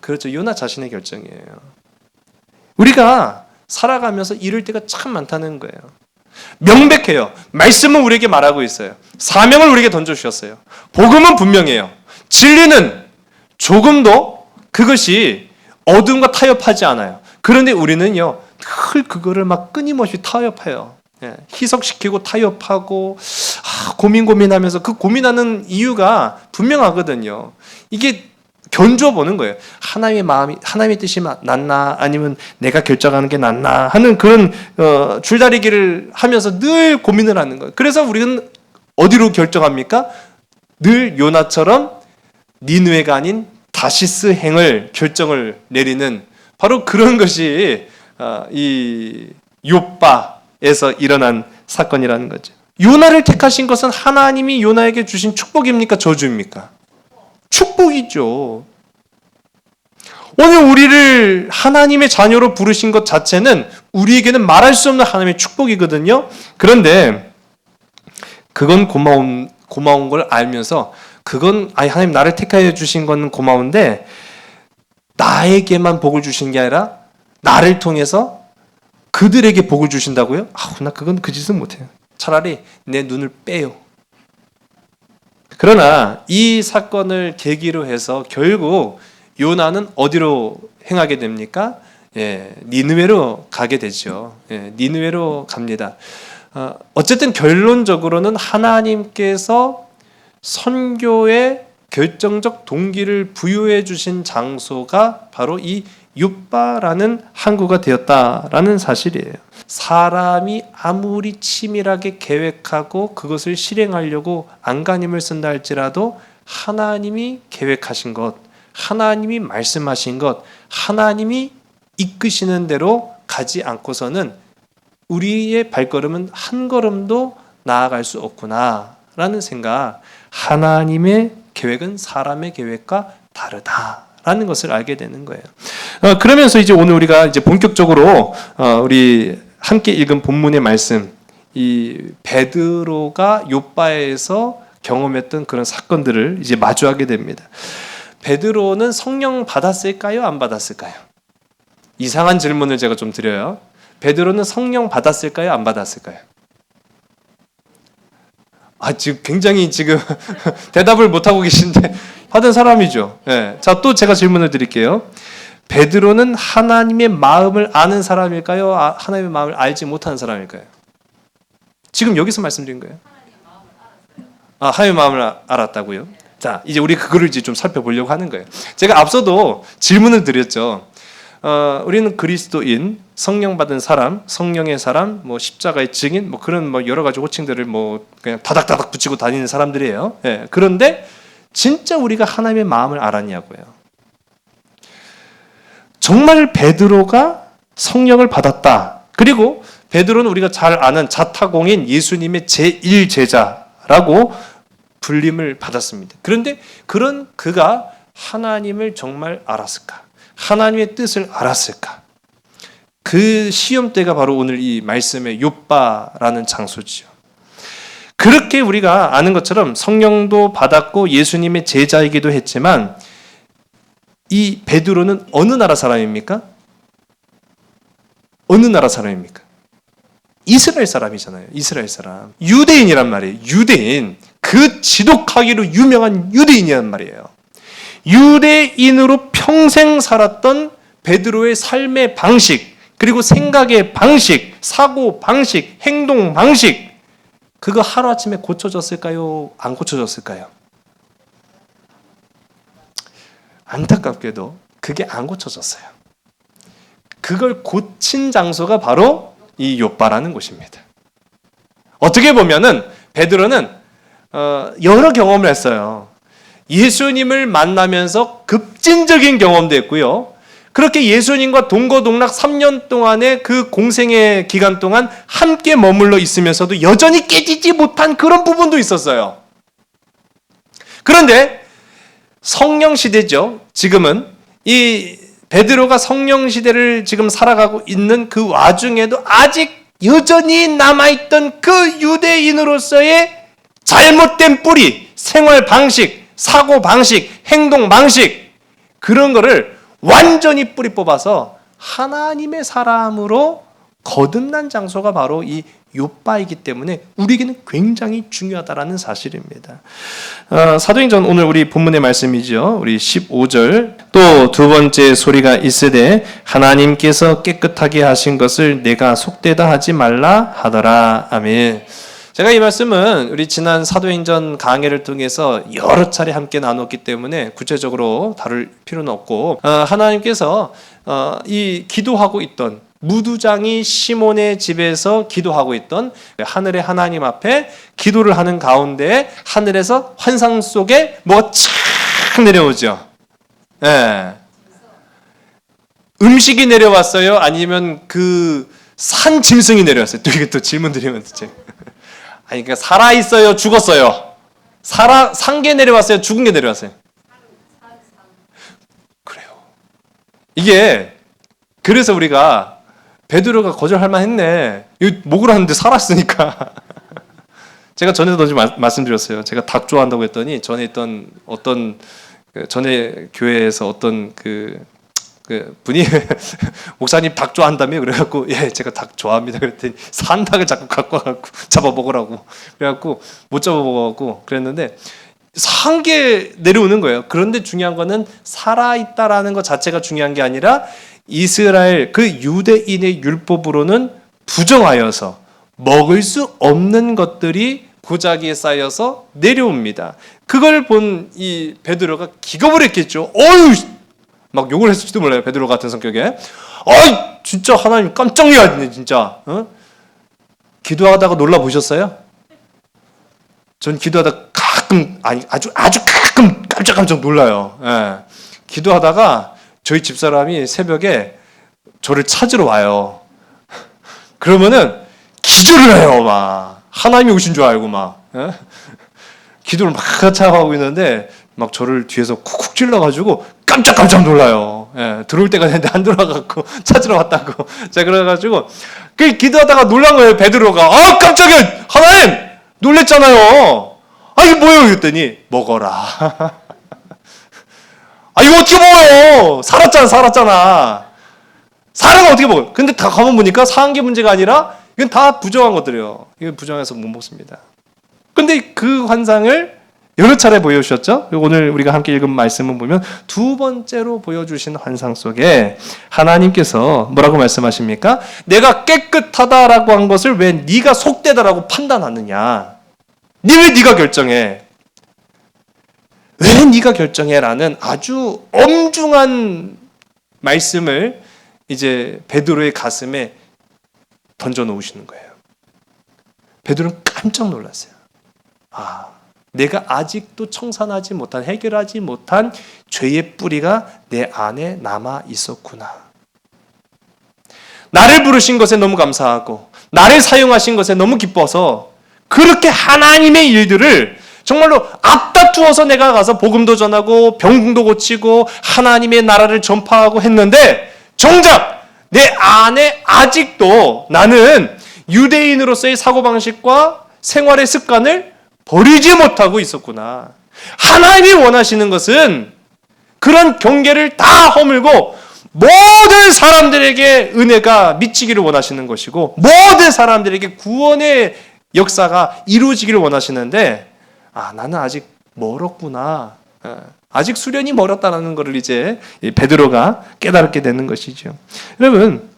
그렇죠. 요나 자신의 결정이에요. 우리가 살아가면서 이럴 때가 참 많다는 거예요. 명백해요. 말씀은 우리에게 말하고 있어요. 사명을 우리에게 던져주셨어요. 복음은 분명해요. 진리는 조금도 그것이 어둠과 타협하지 않아요. 그런데 우리는요, 늘 그거를 막 끊임없이 타협해요. 희석시키고 타협하고 고민하면서 그 고민하는 이유가 분명하거든요. 이게 견주어 보는 거예요. 하나님의 뜻이 낫나 아니면 내가 결정하는 게 낫나 하는 그런 줄다리기를 하면서 늘 고민을 하는 거예요. 그래서 우리는 어디로 결정합니까? 늘 요나처럼 니느웨가 아닌 다시스 행을 결정을 내리는 바로 그런 것이 이 요빠에서 일어난 사건이라는 거죠. 요나를 택하신 것은 하나님이 요나에게 주신 축복입니까? 저주입니까? 축복이죠. 오늘 우리를 하나님의 자녀로 부르신 것 자체는 우리에게는 말할 수 없는 하나님의 축복이거든요. 그런데 그건 고마운 걸 알면서 그건 하나님 나를 택하여 주신 건 고마운데 나에게만 복을 주신 게 아니라 나를 통해서 그들에게 복을 주신다고요? 나 그건 그 짓은 못해요. 차라리 내 눈을 빼요. 그러나 이 사건을 계기로 해서 결국 요나는 어디로 행하게 됩니까? 니느웨로 가게 되죠. 니느웨로 갑니다. 어쨌든 결론적으로는 하나님께서 선교의 결정적 동기를 부여해 주신 장소가 바로 이 욥바라는 항구가 되었다라는 사실이에요. 사람이 아무리 치밀하게 계획하고 그것을 실행하려고 안간힘을 쓴다 할지라도 하나님이 계획하신 것, 하나님이 말씀하신 것, 하나님이 이끄시는 대로 가지 않고서는 우리의 발걸음은 한 걸음도 나아갈 수 없구나라는 생각, 하나님의 계획은 사람의 계획과 다르다라는 것을 알게 되는 거예요. 그러면서 이제 오늘 우리가 이제 본격적으로 우리 함께 읽은 본문의 말씀, 이 베드로가 욥바에서 경험했던 그런 사건들을 이제 마주하게 됩니다. 베드로는 성령 받았을까요? 안 받았을까요? 이상한 질문을 제가 좀 드려요. 베드로는 성령 받았을까요? 안 받았을까요? 지금 굉장히 대답을 못하고 계신데 받은 사람이죠. 네. 자, 또 제가 질문을 드릴게요. 베드로는 하나님의 마음을 아는 사람일까요? 하나님의 마음을 알지 못하는 사람일까요? 지금 여기서 말씀드린 거예요. 하나님의 마음을 알았다고요? 자, 이제 우리 그거를 이제 좀 살펴보려고 하는 거예요. 제가 앞서도 질문을 드렸죠. 우리는 그리스도인, 성령 받은 사람, 성령의 사람, 뭐 십자가의 증인, 뭐 그런 뭐 여러 가지 호칭들을 뭐 그냥 다닥다닥 붙이고 다니는 사람들이에요. 예. 그런데 진짜 우리가 하나님의 마음을 알았냐고요. 정말 베드로가 성령을 받았다. 그리고 베드로는 우리가 잘 아는 자타공인 예수님의 제1제자라고 불림을 받았습니다. 그런데 그런 그가 하나님을 정말 알았을까? 하나님의 뜻을 알았을까? 그 시험대가 바로 오늘 이 말씀의 욥바라는 장소지요. 그렇게 우리가 아는 것처럼 성령도 받았고 예수님의 제자이기도 했지만 이 베드로는 어느 나라 사람입니까? 어느 나라 사람입니까? 이스라엘 사람이잖아요. 이스라엘 사람. 유대인이란 말이에요. 유대인. 그 지독하기로 유명한 유대인이란 말이에요. 유대인으로 평생 살았던 베드로의 삶의 방식, 그리고 생각의 방식, 사고 방식, 행동 방식, 그거 하루아침에 고쳐졌을까요? 안 고쳐졌을까요? 안타깝게도 그게 안 고쳐졌어요. 그걸 고친 장소가 바로 이 욥바라는 곳입니다. 어떻게 보면은 베드로는 여러 경험을 했어요. 예수님을 만나면서 급진적인 경험도 했고요. 그렇게 예수님과 동거동락 3년 동안의 그 공생의 기간 동안 함께 머물러 있으면서도 여전히 깨지지 못한 그런 부분도 있었어요. 그런데 성령 시대죠. 지금은 이 베드로가 성령 시대를 지금 살아가고 있는 그 와중에도 아직 여전히 남아있던 그 유대인으로서의 잘못된 뿌리, 생활 방식, 사고 방식, 행동 방식, 그런 거를 완전히 뿌리 뽑아서 하나님의 사람으로 거듭난 장소가 바로 이 욥바이기 때문에 우리에게는 굉장히 중요하다라는 사실입니다. 사도행전 오늘 우리 본문의 말씀이죠. 우리 15절 또 두 번째 소리가 있으되 하나님께서 깨끗하게 하신 것을 내가 속되다 하지 말라 하더라. 아멘. 제가 이 말씀은 우리 지난 사도행전 강해를 통해서 여러 차례 함께 나눴기 때문에 구체적으로 다룰 필요는 없고 하나님께서 이 기도하고 있던 무두장이 시몬의 집에서 기도하고 있던 하늘의 하나님 앞에 기도를 하는 가운데 하늘에서 환상 속에 뭐가 착 내려오죠. 네. 음식이 내려왔어요? 아니면 그 산 짐승이 내려왔어요? 또 이게 또 질문 드리면 되지. 아니 그러니까 살아 있어요, 죽었어요? 산 게 내려왔어요, 죽은 게 내려왔어요? 그래요. 이게 그래서 우리가 베드로가 거절할 만했네. 이거 목으로 하는데 살았으니까. 제가 전에도 말씀드렸어요. 제가 닭 좋아한다고 했더니 전에 있던 어떤 전에 교회에서 어떤 그 분이 목사님 닭 좋아한다며 그래갖고 예 제가 닭 좋아합니다 그랬더니 산 닭을 자꾸 갖고 와갖고 잡아 먹으라고 그래갖고 못 잡아 먹어갖고 그랬는데 산 게 내려오는 거예요. 그런데 중요한 거는 살아 있다라는 것 자체가 중요한 게 아니라 이스라엘 그 유대인의 율법으로는 부정하여서 먹을 수 없는 것들이 고자기에 쌓여서 내려옵니다. 그걸 본 이 베드로가 기겁을 했겠죠. 어휴! 막 욕을 했을지도 몰라요. 베드로 같은 성격에. 어이! 진짜 하나님 깜짝 놀랐네 진짜. 기도하다가 놀라 보셨어요? 전 기도하다 가끔 아주 가끔 깜짝 놀라요. 예. 기도하다가 저희 집사람이 새벽에 저를 찾으러 와요. 그러면은 기절을 해요. 막 하나님이 오신 줄 알고 막 기도를 막 하고 있는데 막 저를 뒤에서 쿡쿡 찔러가지고 깜짝 놀라요. 예, 들어올 때가 됐는데 안 들어와갖고 찾으러 왔다고. 자 그래가지고 그 기도하다가 놀란 거예요. 베드로가 깜짝이야 하나님 놀랬잖아요. 이게 뭐예요? 그랬더니 먹어라. 이거 어떻게 먹어요? 살았잖아. 사람은 어떻게 먹어요? 근데 다 가만 보니까 사한 게 문제가 아니라 이건 다 부정한 것들이에요. 이건 부정해서 못 먹습니다. 근데 그 환상을 여러 차례 보여주셨죠? 오늘 우리가 함께 읽은 말씀을 보면 두 번째로 보여주신 환상 속에 하나님께서 뭐라고 말씀하십니까? 내가 깨끗하다라고 한 것을 왜 네가 속되다라고 판단하느냐? 왜 네가 결정해? 왜 네가 결정해라는 아주 엄중한 말씀을 이제 베드로의 가슴에 던져 놓으시는 거예요. 베드로는 깜짝 놀랐어요. 내가 아직도 청산하지 못한, 해결하지 못한 죄의 뿌리가 내 안에 남아 있었구나. 나를 부르신 것에 너무 감사하고 나를 사용하신 것에 너무 기뻐서 그렇게 하나님의 일들을 정말로 앞다투어서 내가 가서 복음도 전하고 병도 고치고 하나님의 나라를 전파하고 했는데 정작 내 안에 아직도 나는 유대인으로서의 사고방식과 생활의 습관을 버리지 못하고 있었구나. 하나님이 원하시는 것은 그런 경계를 다 허물고 모든 사람들에게 은혜가 미치기를 원하시는 것이고 모든 사람들에게 구원의 역사가 이루어지기를 원하시는데 나는 아직 멀었구나. 아직 수련이 멀었다는 것을 이제 베드로가 깨달게 되는 것이죠. 여러분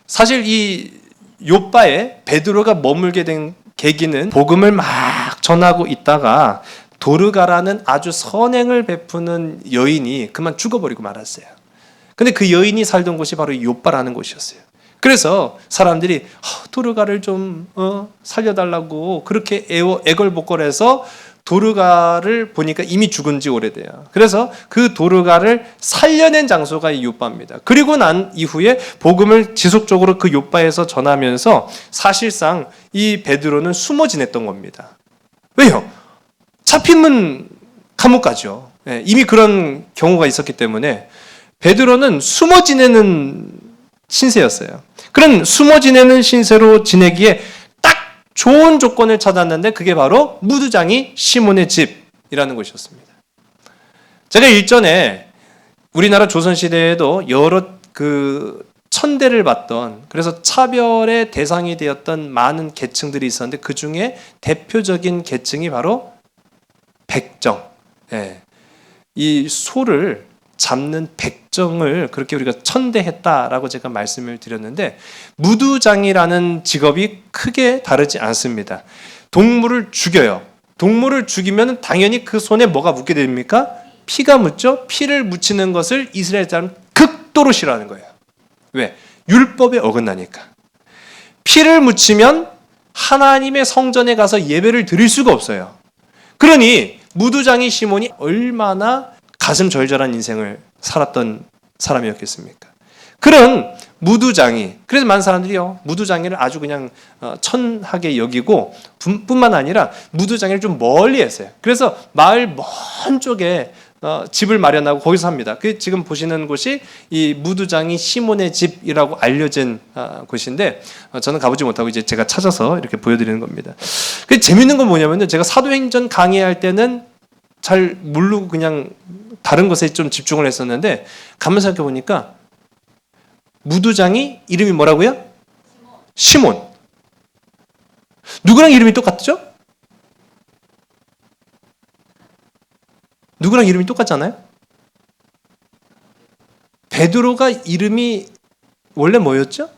사실 이 욥바에 베드로가 머물게 된 계기는 복음을 막 전하고 있다가 도르가라는 아주 선행을 베푸는 여인이 그만 죽어버리고 말았어요. 근데 그 여인이 살던 곳이 바로 욥바라는 곳이었어요. 그래서 사람들이 도르가를 좀 살려달라고 그렇게 애걸복걸해서 도르가를 보니까 이미 죽은 지 오래돼요. 그래서 그 도르가를 살려낸 장소가 이 욥바입니다. 그리고 난 이후에 복음을 지속적으로 그 욥바에서 전하면서 사실상 이 베드로는 숨어 지냈던 겁니다. 왜요? 잡히면 감옥 가죠. 이미 그런 경우가 있었기 때문에 베드로는 숨어 지내는 신세였어요. 그런 숨어 지내는 신세로 지내기에 딱 좋은 조건을 찾았는데 그게 바로 무두장이 시몬의 집이라는 곳이었습니다. 제가 일전에 우리나라 조선시대에도 여러 천대를 받던 그래서 차별의 대상이 되었던 많은 계층들이 있었는데 그 중에 대표적인 계층이 바로 백정. 이 소를 잡는 백정을 그렇게 우리가 천대했다라고 제가 말씀을 드렸는데 무두장이라는 직업이 크게 다르지 않습니다. 동물을 죽여요. 동물을 죽이면 당연히 그 손에 뭐가 묻게 됩니까? 피가 묻죠. 피를 묻히는 것을 이스라엘 사람은 극도로 싫어하는 거예요. 왜? 율법에 어긋나니까. 피를 묻히면 하나님의 성전에 가서 예배를 드릴 수가 없어요. 그러니 무두장이 시몬이 얼마나 가슴 절절한 인생을 살았던 사람이었겠습니까? 그런 무두장이, 그래서 많은 사람들이요 무두장이를 아주 그냥 천하게 여기고 뿐만 아니라 무두장이를 좀 멀리 했어요. 그래서 마을 먼 쪽에 집을 마련하고 거기서 삽니다. 그 지금 보시는 곳이 이 무두장이 시몬의 집이라고 알려진 곳인데 저는 가보지 못하고 이제 제가 찾아서 이렇게 보여드리는 겁니다. 그 재밌는 건 뭐냐면요, 제가 사도행전 강의할 때는 잘 모르고 그냥 다른 것에 좀 집중을 했었는데 가만 생각해 보니까 무두장이 이름이 뭐라고요? 시몬. 누구랑 이름이 똑같죠? 누구랑 이름이 똑같잖아요? 베드로가 이름이 원래 뭐였죠?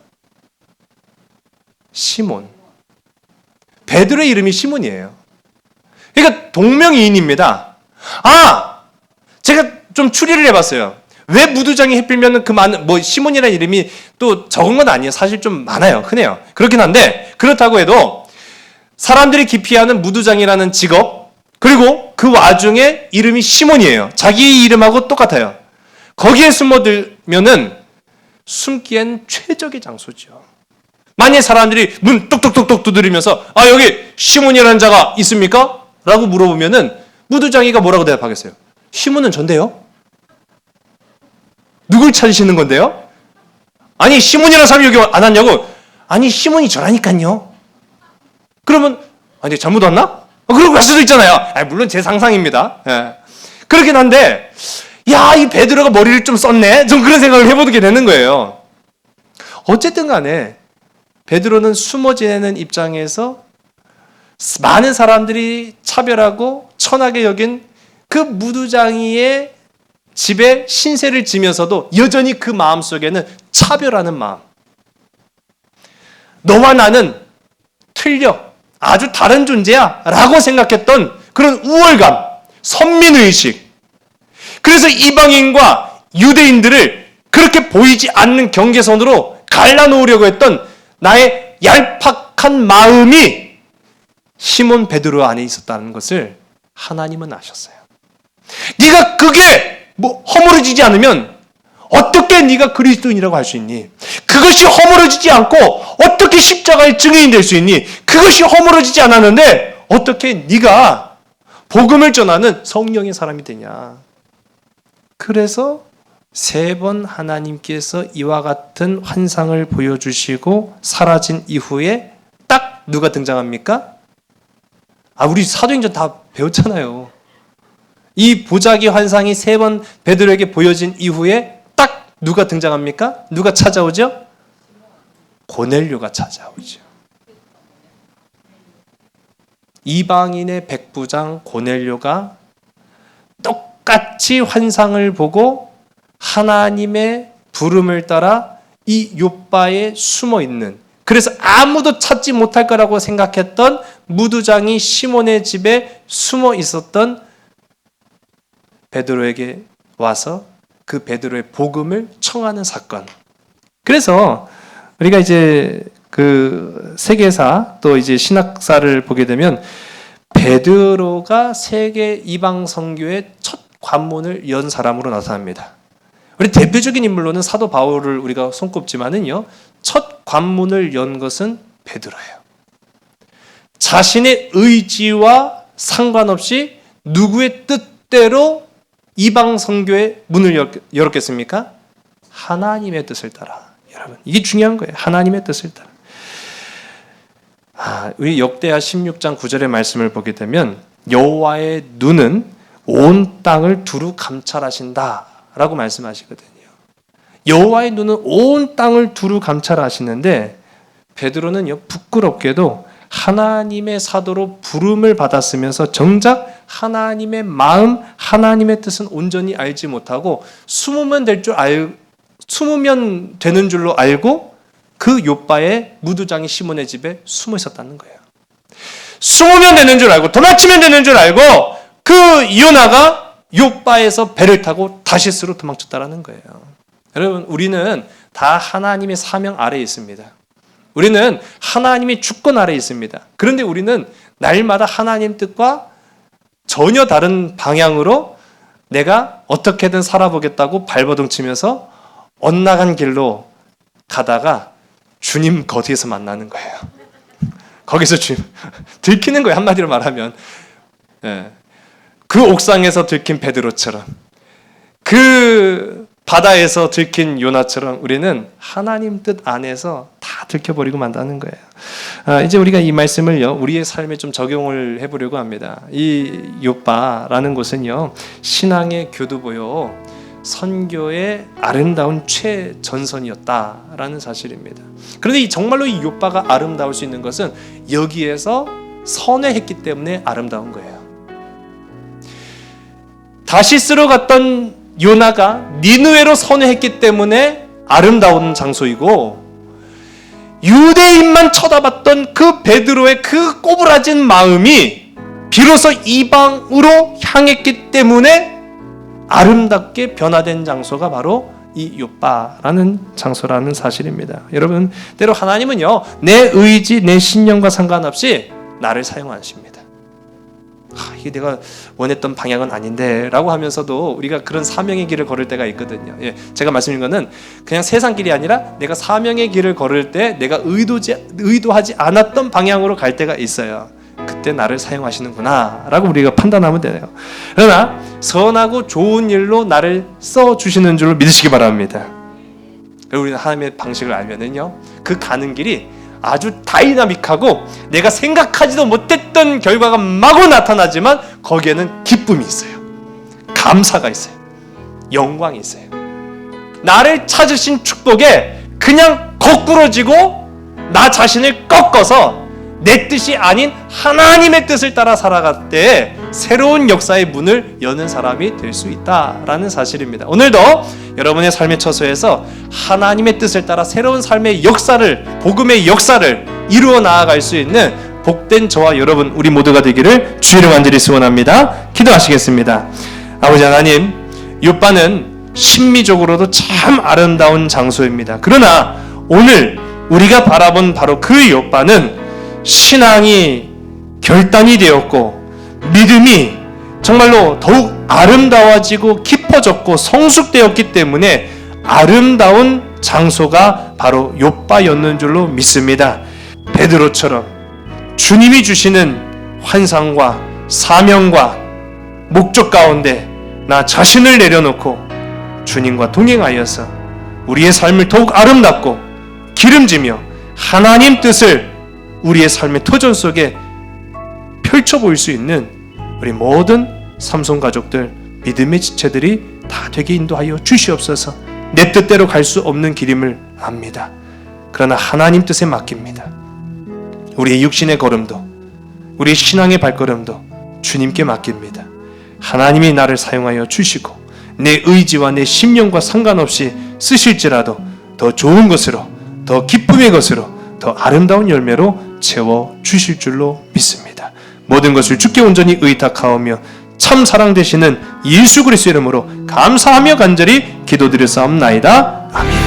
시몬. 베드로의 이름이 시몬이에요. 그러니까 동명이인입니다. 제가 좀 추리를 해봤어요. 왜 무두장이 해필면 그 많은 시몬이라는 이름이 또 적은 건 아니에요. 사실 좀 많아요. 흔해요. 그렇긴 한데 그렇다고 해도 사람들이 기피하는 무두장이라는 직업, 그리고 그 와중에 이름이 시몬이에요. 자기 이름하고 똑같아요. 거기에 숨어들면은 숨기엔 최적의 장소죠. 만약 사람들이 문 똑똑똑똑 두드리면서 여기 시몬이라는 자가 있습니까? 라고 물어보면은 무두장이가 뭐라고 대답하겠어요? 시몬은 전데요? 누굴 찾으시는 건데요? 아니 시몬이라는 사람이 여기 안 왔냐고? 아니 시몬이 저라니까요. 그러면 아니 잘못 왔나? 그러고 갈 수도 있잖아요. 물론 제 상상입니다. 예. 그렇긴 한데 이 베드로가 머리를 좀 썼네? 좀 그런 생각을 해보게 되는 거예요. 어쨌든 간에 베드로는 숨어 지내는 입장에서 많은 사람들이 차별하고 천하게 여긴 그 무두장이의 집에 신세를 지면서도 여전히 그 마음속에는 차별하는 마음. 너와 나는 틀려. 아주 다른 존재야. 라고 생각했던 그런 우월감, 선민의식. 그래서 이방인과 유대인들을 그렇게 보이지 않는 경계선으로 갈라놓으려고 했던 나의 얄팍한 마음이 시몬 베드로 안에 있었다는 것을 하나님은 아셨어요. 네가 그게 허물어지지 않으면 어떻게 네가 그리스도인이라고 할 수 있니? 그것이 허물어지지 않고 어떻게 십자가의 증인이 될 수 있니? 그것이 허물어지지 않았는데 어떻게 네가 복음을 전하는 성령의 사람이 되냐? 그래서 3번 하나님께서 이와 같은 환상을 보여주시고 사라진 이후에 딱 누가 등장합니까? 우리 사도행전 다 배웠잖아요. 이 보자기 환상이 3번 베드로에게 보여진 이후에 딱 누가 등장합니까? 누가 찾아오죠? 고넬료가 찾아오죠. 이방인의 백부장 고넬료가 똑같이 환상을 보고 하나님의 부름을 따라 이 욥바에 숨어 있는, 그래서 아무도 찾지 못할 거라고 생각했던 무두장이 시몬의 집에 숨어 있었던 베드로에게 와서 그 베드로의 복음을 청하는 사건. 그래서 우리가 이제 그 세계사 또 이제 신학사를 보게 되면 베드로가 세계 이방 선교의 첫 관문을 연 사람으로 나타납니다. 우리 대표적인 인물로는 사도 바울을 우리가 손꼽지만은요, 첫 관문을 연 것은 베드로예요. 자신의 의지와 상관없이 누구의 뜻대로 이방 선교의 문을 열었겠습니까? 하나님의 뜻을 따라. 여러분, 이게 중요한 거예요. 하나님의 뜻을 따라. 우리 역대하 16장 9절의 말씀을 보게 되면 여호와의 눈은 온 땅을 두루 감찰하신다라고 말씀하시거든요. 여호와의 눈은 온 땅을 두루 감찰하시는데 베드로는요, 부끄럽게도 하나님의 사도로 부름을 받았으면서 정작 하나님의 마음, 하나님의 뜻은 온전히 알지 못하고 숨으면 되는 줄로 알고 그 욥바의 무두장이 시몬의 집에 숨어 있었다는 거예요. 숨으면 되는 줄 알고 도망치면 되는 줄 알고 그 요나가 욥바에서 배를 타고 다시스로 도망쳤다라는 거예요. 여러분, 우리는 다 하나님의 사명 아래에 있습니다. 우리는 하나님의 주권 아래에 있습니다. 그런데 우리는 날마다 하나님 뜻과 전혀 다른 방향으로 내가 어떻게든 살아보겠다고 발버둥 치면서 엇나간 길로 가다가 주님 거기에서 만나는 거예요. 거기서 주님 들키는 거예요. 한마디로 말하면 그 옥상에서 들킨 베드로처럼, 그 바다에서 들킨 요나처럼 우리는 하나님 뜻 안에서 다 들켜버리고 만다는 거예요. 이제 우리가 이 말씀을요, 우리의 삶에 좀 적용을 해보려고 합니다. 이 욥바라는 곳은요, 신앙의 교두보요, 선교의 아름다운 최전선이었다라는 사실입니다. 그런데 정말로 이 욥바가 아름다울 수 있는 것은 여기에서 선회했기 때문에 아름다운 거예요. 다시스로 갔던 요나가 니느웨로 선회했기 때문에 아름다운 장소이고, 유대인만 쳐다봤던 그 베드로의 그 꼬부라진 마음이 비로소 이방으로 향했기 때문에 아름답게 변화된 장소가 바로 이 욥바라는 장소라는 사실입니다. 여러분, 때로 하나님은요, 내 의지, 내 신념과 상관없이 나를 사용하십니다. 이게 내가 원했던 방향은 아닌데 라고 하면서도 우리가 그런 사명의 길을 걸을 때가 있거든요. 예, 제가 말씀드린 거는 그냥 세상 길이 아니라 내가 사명의 길을 걸을 때 내가 의도하지 않았던 방향으로 갈 때가 있어요. 그때 나를 사용하시는구나 라고 우리가 판단하면 돼요. 그러나 선하고 좋은 일로 나를 써주시는 줄로 믿으시기 바랍니다. 그리고 우리는 하나님의 방식을 알면은요, 그 가는 길이 아주 다이나믹하고 내가 생각하지도 못했던 결과가 마구 나타나지만 거기에는 기쁨이 있어요. 감사가 있어요. 영광이 있어요. 나를 찾으신 축복에 그냥 거꾸러지고 나 자신을 꺾어서 내 뜻이 아닌 하나님의 뜻을 따라 살아갈 때 새로운 역사의 문을 여는 사람이 될 수 있다라는 사실입니다. 오늘도 여러분의 삶의 처소에서 하나님의 뜻을 따라 새로운 삶의 역사를, 복음의 역사를 이루어 나아갈 수 있는 복된 저와 여러분, 우리 모두가 되기를 주의를 간절히 소원합니다. 기도하시겠습니다. 아버지 하나님, 욥바는 심미적으로도 참 아름다운 장소입니다. 그러나 오늘 우리가 바라본 바로 그 욥바는 신앙이 결단이 되었고 믿음이 정말로 더욱 아름다워지고 깊어졌고 성숙되었기 때문에 아름다운 장소가 바로 욥바였는 줄로 믿습니다. 베드로처럼 주님이 주시는 환상과 사명과 목적 가운데 나 자신을 내려놓고 주님과 동행하여서 우리의 삶을 더욱 아름답고 기름지며 하나님 뜻을 우리의 삶의 터전 속에 펼쳐 보일 수 있는 우리 모든 삼손 가족들, 믿음의 지체들이 다 되게 인도하여 주시옵소서. 내 뜻대로 갈 수 없는 길임을 압니다. 그러나 하나님 뜻에 맡깁니다. 우리의 육신의 걸음도, 우리의 신앙의 발걸음도 주님께 맡깁니다. 하나님이 나를 사용하여 주시고 내 의지와 내 심령과 상관없이 쓰실지라도 더 좋은 것으로, 더 기쁨의 것으로, 더 아름다운 열매로 채워 주실 줄로 믿습니다. 모든 것을 주께 온전히 의탁하오며 참 사랑 되시는 예수 그리스도의 이름으로 감사하며 간절히 기도드렸사옵나이다. 아멘.